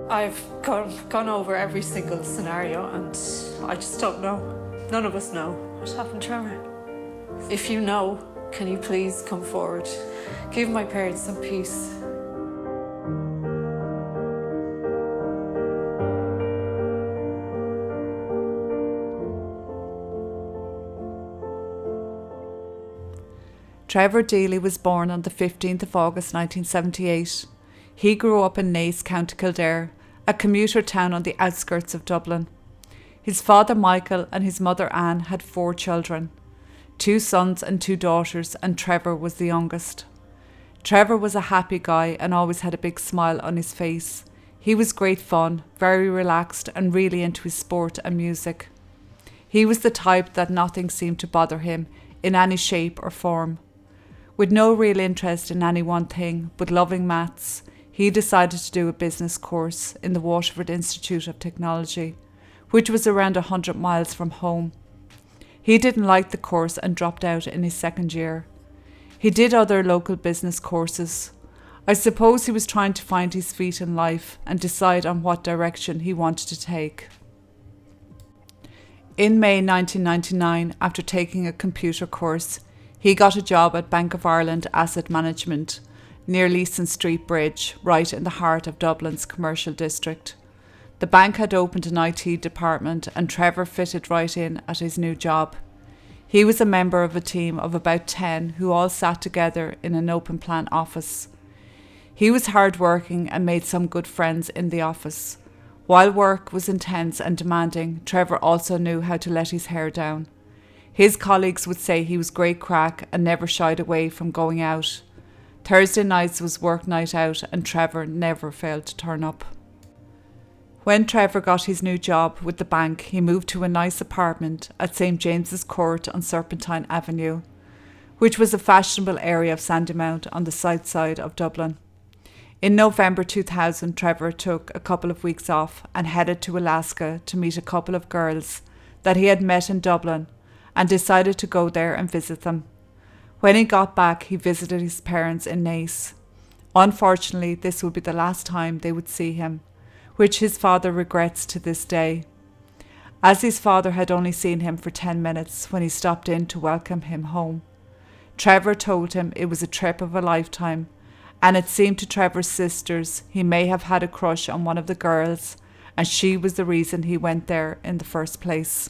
I've gone over every single scenario and I just don't know. None of us know what happened, Trevor. If you know, can you please come forward? Give my parents some peace. Trevor Deely was born on the 15th of August 1978. He grew up in Naas, County Kildare, a commuter town on the outskirts of Dublin. His father Michael and his mother Anne had 4 children, 2 sons and 2 daughters, and Trevor was the youngest. Trevor was a happy guy and always had a big smile on his face. He was great fun, very relaxed and really into his sport and music. He was the type that nothing seemed to bother him in any shape or form. With no real interest in any one thing, but loving maths, he decided to do a business course in the Waterford Institute of Technology, which was around 100 miles from home. He didn't like the course and dropped out in his second year. He did other local business courses. I suppose he was trying to find his feet in life and decide on what direction he wanted to take. In May 1999, after taking a computer course, he got a job at Bank of Ireland Asset Management, near Leeson Street Bridge, right in the heart of Dublin's commercial district. The bank had opened an IT department and Trevor fitted right in at his new job. He was a member of a team of about 10 who all sat together in an open plan office. He was hard-working and made some good friends in the office. While work was intense and demanding, Trevor also knew how to let his hair down. His colleagues would say he was great crack and never shied away from going out. Thursday nights was work night out and Trevor never failed to turn up. When Trevor got his new job with the bank, he moved to a nice apartment at St James's Court on Serpentine Avenue, which was a fashionable area of Sandymount on the south side of Dublin. In November 2000, Trevor took a couple of weeks off and headed to Alaska to meet a couple of girls that he had met in Dublin and decided to go there and visit them. When he got back, he visited his parents in Naas. Unfortunately, this would be the last time they would see him, which his father regrets to this day, as his father had only seen him for 10 minutes when he stopped in to welcome him home. Trevor told him it was a trip of a lifetime, and it seemed to Trevor's sisters he may have had a crush on one of the girls, and she was the reason he went there in the first place.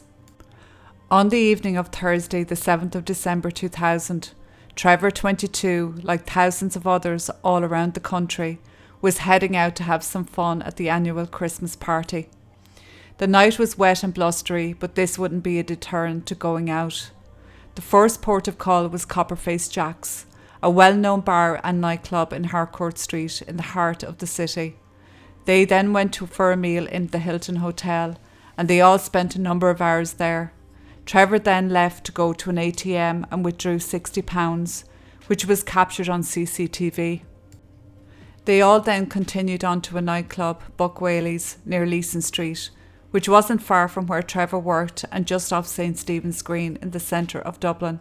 On the evening of Thursday, the 7th of December 2000, Trevor, 22, like thousands of others all around the country, was heading out to have some fun at the annual Christmas party. The night was wet and blustery, but this wouldn't be a deterrent to going out. The first port of call was Copperface Jack's, a well-known bar and nightclub in Harcourt Street in the heart of the city. They then went for a meal in the Hilton Hotel, and they all spent a number of hours there. Trevor then left to go to an ATM and withdrew £60, which was captured on CCTV. They all then continued on to a nightclub, Buck Whaley's, near Leeson Street, which wasn't far from where Trevor worked and just off St Stephen's Green in the centre of Dublin.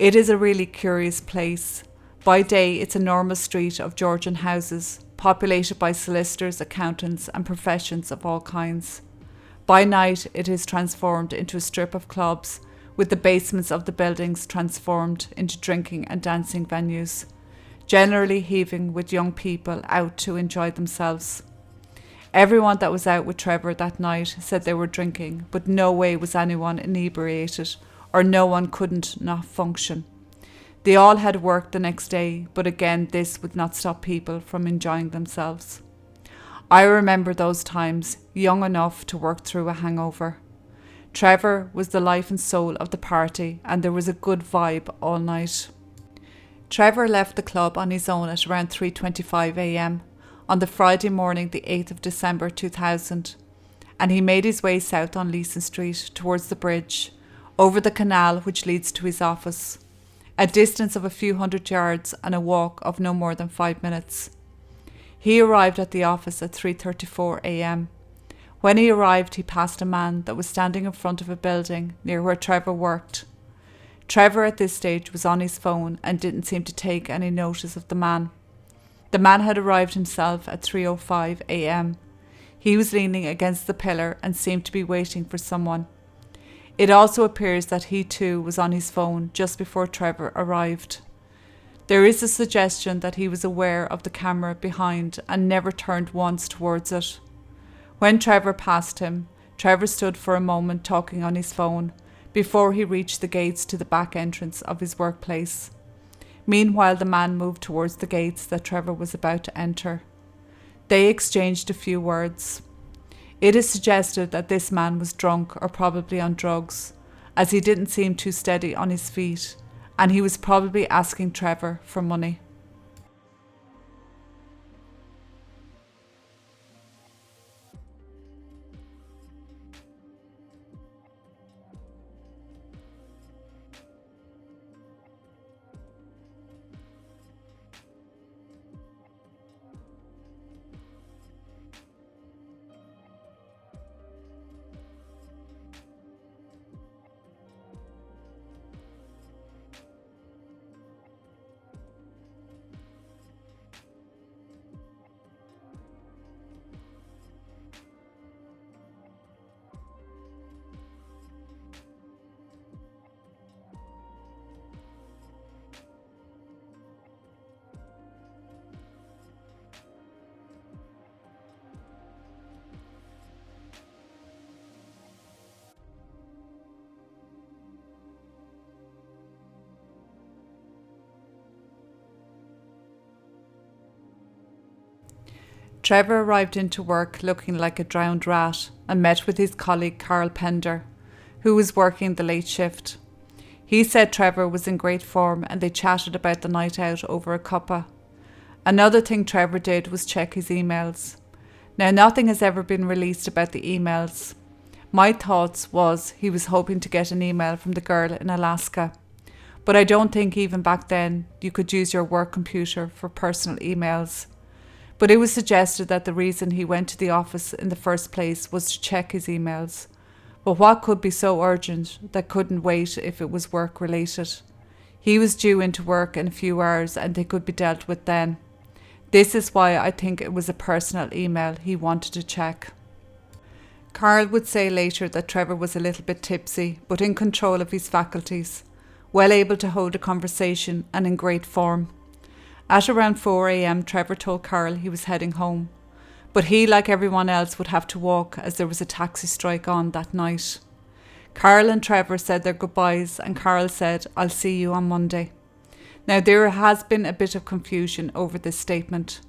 It is a really curious place. By day, it's a normal street of Georgian houses, populated by solicitors, accountants and professions of all kinds. By night, it is transformed into a strip of clubs, with the basements of the buildings transformed into drinking and dancing venues, generally heaving with young people out to enjoy themselves. Everyone that was out with Trevor that night said they were drinking, but no way was anyone inebriated, or no one couldn't not function. They all had work the next day, but again this would not stop people from enjoying themselves. I remember those times, young enough to work through a hangover. Trevor was the life and soul of the party, and there was a good vibe all night. Trevor left the club on his own at around 3:25 a.m. on the Friday morning, the 8th of December 2000, and he made his way south on Leeson Street towards the bridge, over the canal which leads to his office, a distance of a few hundred yards and a walk of no more than 5 minutes. He arrived at the office at 3:34 a.m. When he arrived, he passed a man that was standing in front of a building near where Trevor worked. Trevor at this stage was on his phone and didn't seem to take any notice of the man. The man had arrived himself at 3:05 a.m. He was leaning against the pillar and seemed to be waiting for someone. It also appears that he too was on his phone just before Trevor arrived. There is a suggestion that he was aware of the camera behind and never turned once towards it. When Trevor passed him, Trevor stood for a moment talking on his phone before he reached the gates to the back entrance of his workplace. Meanwhile, the man moved towards the gates that Trevor was about to enter. They exchanged a few words. It is suggested that this man was drunk or probably on drugs, as he didn't seem too steady on his feet, and he was probably asking Trevor for money. Trevor arrived into work looking like a drowned rat and met with his colleague Carl Pender, who was working the late shift. He said Trevor was in great form and they chatted about the night out over a cuppa. Another thing Trevor did was check his emails. Now, nothing has ever been released about the emails. My thoughts was he was hoping to get an email from the girl in Alaska, but I don't think even back then you could use your work computer for personal emails. But it was suggested that the reason he went to the office in the first place was to check his emails. But what could be so urgent that couldn't wait if it was work related? He was due into work in a few hours and they could be dealt with then. This is why I think it was a personal email he wanted to check. Carl would say later that Trevor was a little bit tipsy, but in control of his faculties, well able to hold a conversation and in great form. At around 4 a.m, Trevor told Carl he was heading home, but he, like everyone else, would have to walk as there was a taxi strike on that night. Carl and Trevor said their goodbyes and Carl said, "I'll see you on Monday." Now, there has been a bit of confusion over this statement.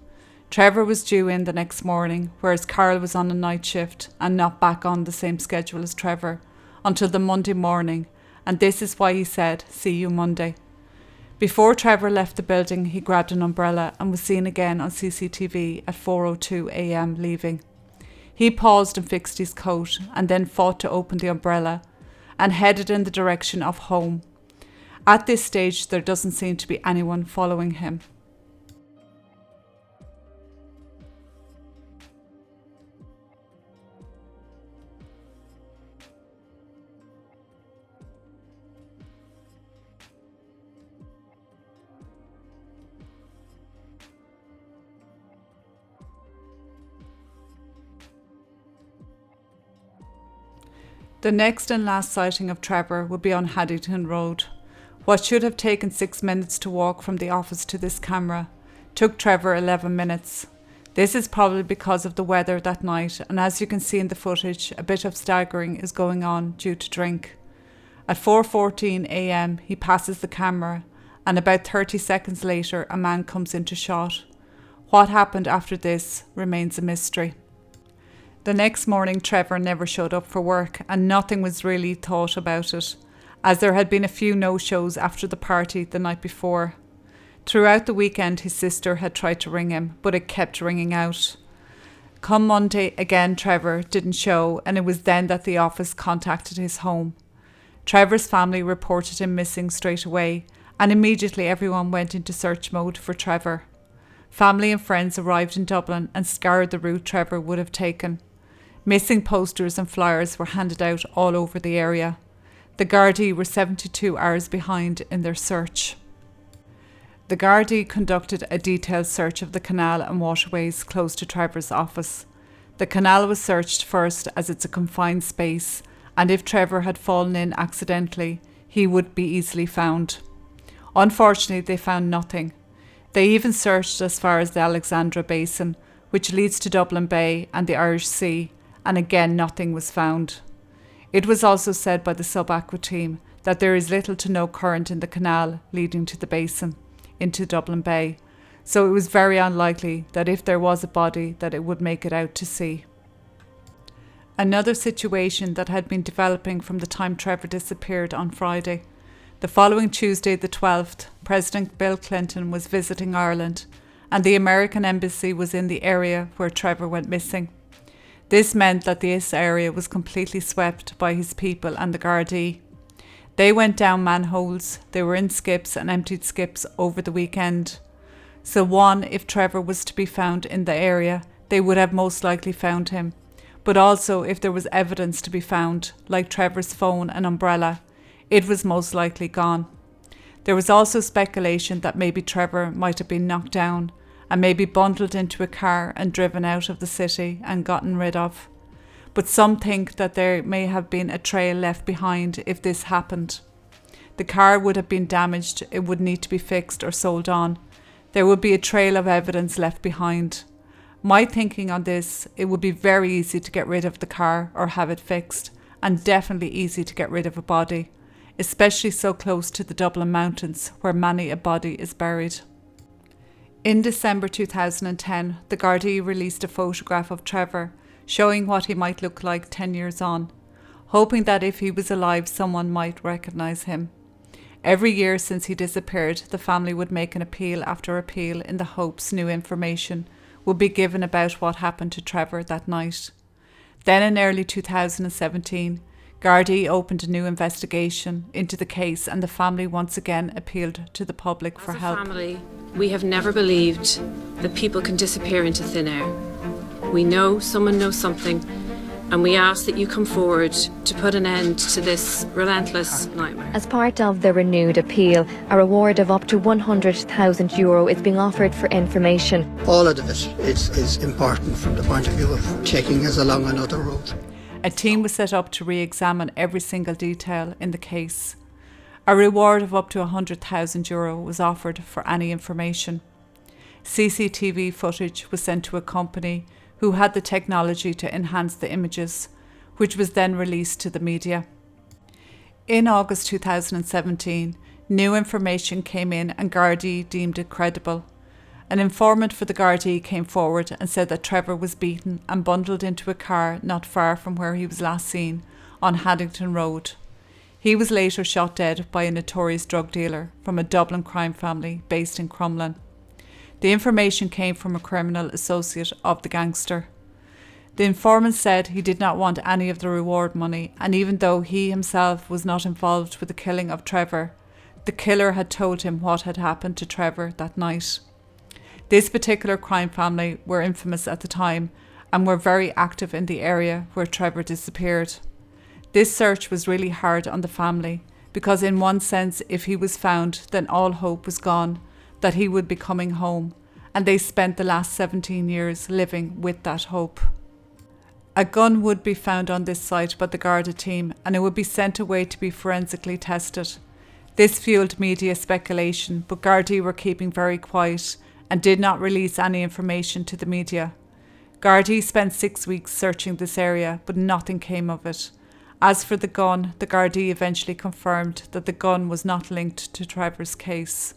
Trevor was due in the next morning, whereas Carl was on a night shift and not back on the same schedule as Trevor until the Monday morning, and this is why he said, "See you Monday." Before Trevor left the building, he grabbed an umbrella and was seen again on CCTV at 4:02 a.m. leaving. He paused and fixed his coat and then fought to open the umbrella and headed in the direction of home. At this stage, there doesn't seem to be anyone following him. The next and last sighting of Trevor would be on Haddington Road. What should have taken 6 minutes to walk from the office to this camera took Trevor 11 minutes. This is probably because of the weather that night, and as you can see in the footage, a bit of staggering is going on due to drink. At 4:14 a.m, he passes the camera, and about 30 seconds later, a man comes into shot. What happened after this remains a mystery. The next morning, Trevor never showed up for work and nothing was really thought about it, as there had been a few no-shows after the party the night before. Throughout the weekend, his sister had tried to ring him, but it kept ringing out. Come Monday, again Trevor didn't show, and it was then that the office contacted his home. Trevor's family reported him missing straight away, and immediately everyone went into search mode for Trevor. Family and friends arrived in Dublin and scoured the route Trevor would have taken. Missing posters and flyers were handed out all over the area. The Gardaí were 72 hours behind in their search. The Gardaí conducted a detailed search of the canal and waterways close to Trevor's office. The canal was searched first as it's a confined space, and if Trevor had fallen in accidentally, he would be easily found. Unfortunately, they found nothing. They even searched as far as the Alexandra Basin, which leads to Dublin Bay and the Irish Sea, and again nothing was found. It was also said by the sub-aqua team that there is little to no current in the canal leading to the basin, into Dublin Bay, so it was very unlikely that if there was a body that it would make it out to sea. Another situation that had been developing from the time Trevor disappeared on Friday. The following Tuesday, the 12th, President Bill Clinton was visiting Ireland, and the American embassy was in the area where Trevor went missing. This meant that this area was completely swept by his people and the Gardaí. They went down manholes, they were in skips and emptied skips over the weekend. So one, if Trevor was to be found in the area, they would have most likely found him. But also if there was evidence to be found, like Trevor's phone and umbrella, it was most likely gone. There was also speculation that maybe Trevor might have been knocked down and maybe bundled into a car and driven out of the city and gotten rid of. But some think that there may have been a trail left behind if this happened. The car would have been damaged, it would need to be fixed or sold on. There would be a trail of evidence left behind. My thinking on this, it would be very easy to get rid of the car or have it fixed, and definitely easy to get rid of a body, especially so close to the Dublin mountains where many a body is buried. In December 2010, the Gardaí released a photograph of Trevor, showing what he might look like 10 years on, hoping that if he was alive someone might recognise him. Every year since he disappeared, the family would make an appeal after appeal in the hopes new information would be given about what happened to Trevor that night. Then in early 2017, Gardaí opened a new investigation into the case, and the family once again appealed to the public for help. As a family, we have never believed that people can disappear into thin air. We know someone knows something, and we ask that you come forward to put an end to this relentless nightmare. As part of the renewed appeal, a reward of up to €100,000 is being offered for information. All of it is important from the point of view of taking us along another road. A team was set up to re-examine every single detail in the case. A reward of up to €100,000 was offered for any information. CCTV footage was sent to a company who had the technology to enhance the images, which was then released to the media. In August 2017, new information came in and Gardaí deemed it credible. An informant for the Gardaí came forward and said that Trevor was beaten and bundled into a car not far from where he was last seen, on Haddington Road. He was later shot dead by a notorious drug dealer from a Dublin crime family based in Crumlin. The information came from a criminal associate of the gangster. The informant said he did not want any of the reward money, and even though he himself was not involved with the killing of Trevor, the killer had told him what had happened to Trevor that night. This particular crime family were infamous at the time and were very active in the area where Trevor disappeared. This search was really hard on the family because in one sense, if he was found, then all hope was gone that he would be coming home, and they spent the last 17 years living with that hope. A gun would be found on this site by the Garda team, and it would be sent away to be forensically tested. This fueled media speculation, but Gardaí were keeping very quiet and did not release any information to the media. Gardaí spent 6 weeks searching this area, but nothing came of it. As for the gun, the Gardaí eventually confirmed that the gun was not linked to Trevor's case.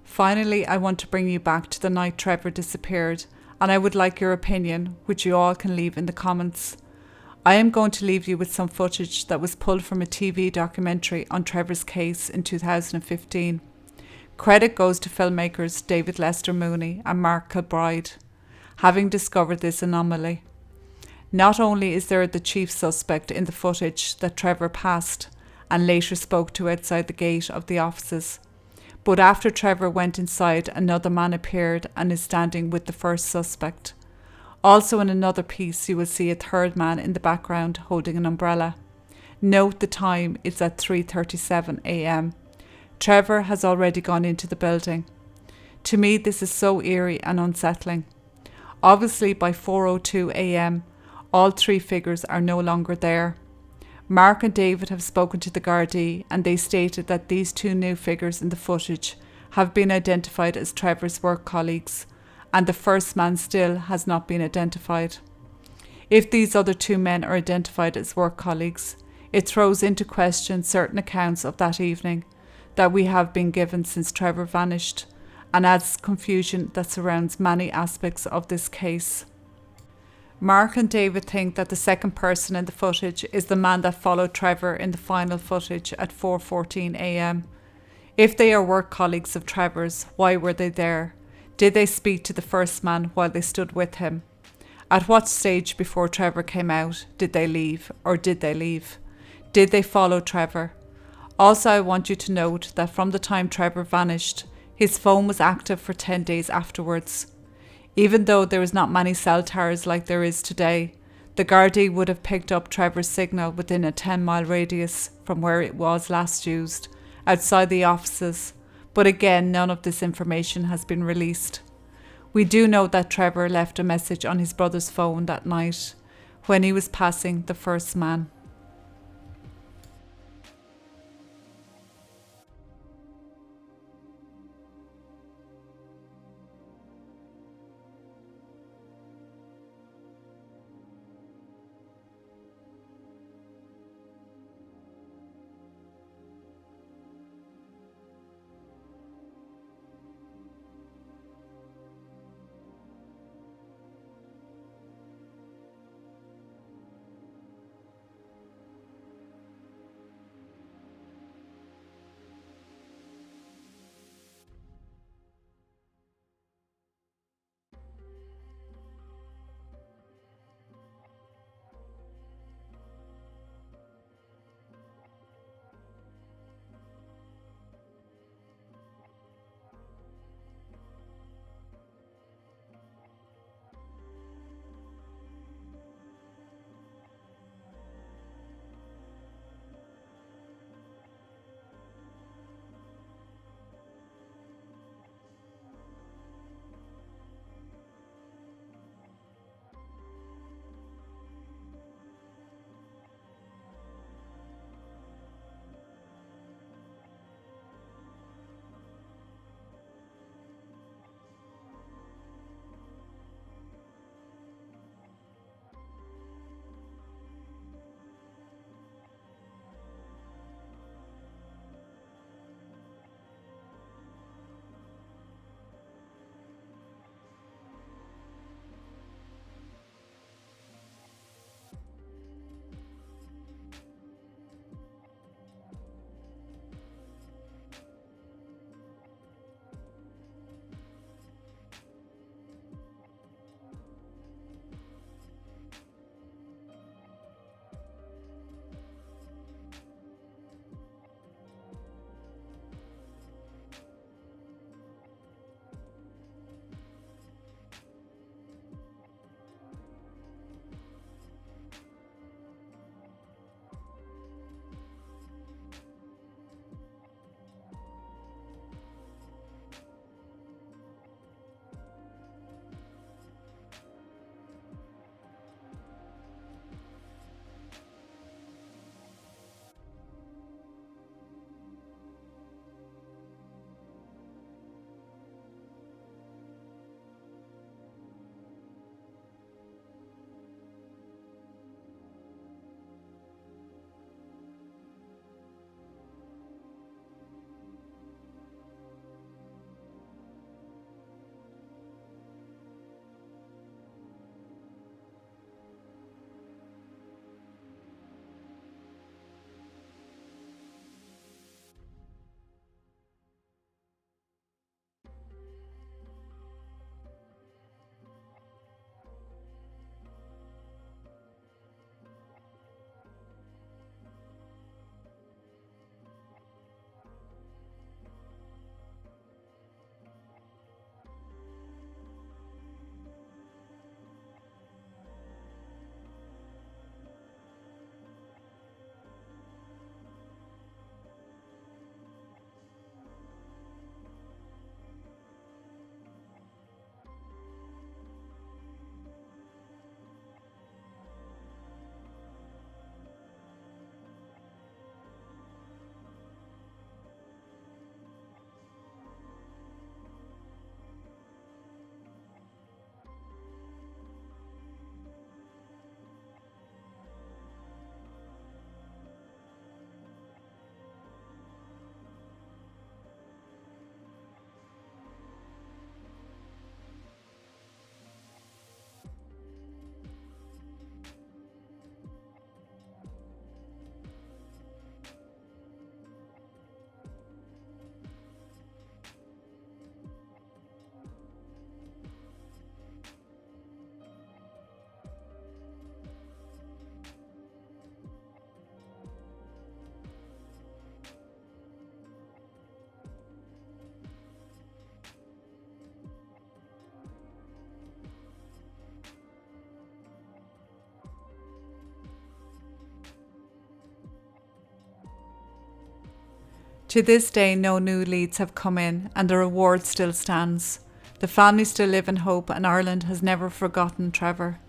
Finally, I want to bring you back to the night Trevor disappeared, and I would like your opinion, which you all can leave in the comments. I am going to leave you with some footage that was pulled from a TV documentary on Trevor's case in 2015. Credit goes to filmmakers David Lester Mooney and Mark Kilbride, having discovered this anomaly. Not only is there the chief suspect in the footage that Trevor passed and later spoke to outside the gate of the offices, but after Trevor went inside, another man appeared and is standing with the first suspect. Also in another piece, you will see a third man in the background holding an umbrella. Note the time, it's at 3:37 a.m. Trevor has already gone into the building. To me, this is so eerie and unsettling. Obviously, by 4:02 a.m, all three figures are no longer there. Mark and David have spoken to the Gardaí and they stated that these two new figures in the footage have been identified as Trevor's work colleagues, and the first man still has not been identified. If these other two men are identified as work colleagues, it throws into question certain accounts of that evening that we have been given since Trevor vanished, and adds confusion that surrounds many aspects of this case. Mark and David think that the second person in the footage is the man that followed Trevor in the final footage at 4:14 a.m. If they are work colleagues of Trevor's, why were they there? Did they speak to the first man while they stood with him? At what stage before Trevor came out did they leave, or did they leave? Did they follow Trevor? Also, I want you to note that from the time Trevor vanished, his phone was active for 10 days afterwards. Even though there was not many cell towers like there is today, the Gardaí would have picked up Trevor's signal within a 10-mile radius from where it was last used, outside the offices, but again none of this information has been released. We do know that Trevor left a message on his brother's phone that night when he was passing the first man. To this day, no new leads have come in and the reward still stands. The family still live in hope and Ireland has never forgotten Trevor.